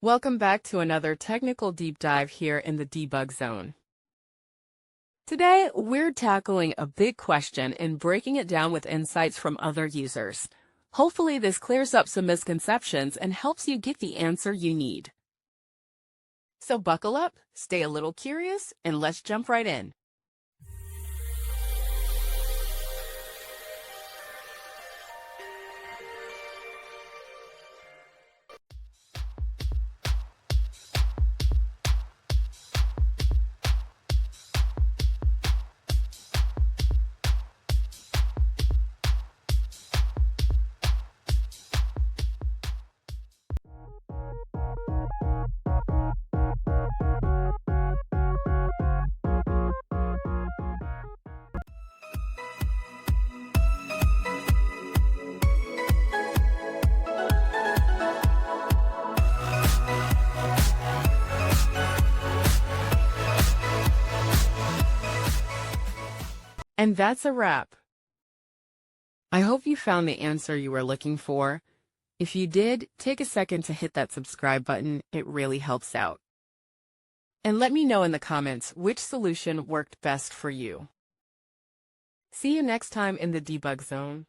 Welcome back to another technical deep dive here in the debug zone. Today, we're tackling a big question and breaking it down with insights from other users. Hopefully, this clears up some misconceptions and helps you get the answer you need. So buckle up, stay a little curious, and let's jump right in. And that's a wrap. I hope you found the answer you were looking for. If you did, take a second to hit that subscribe button. It really helps out. And let me know in the comments which solution worked best for you. See you next time in the debug zone.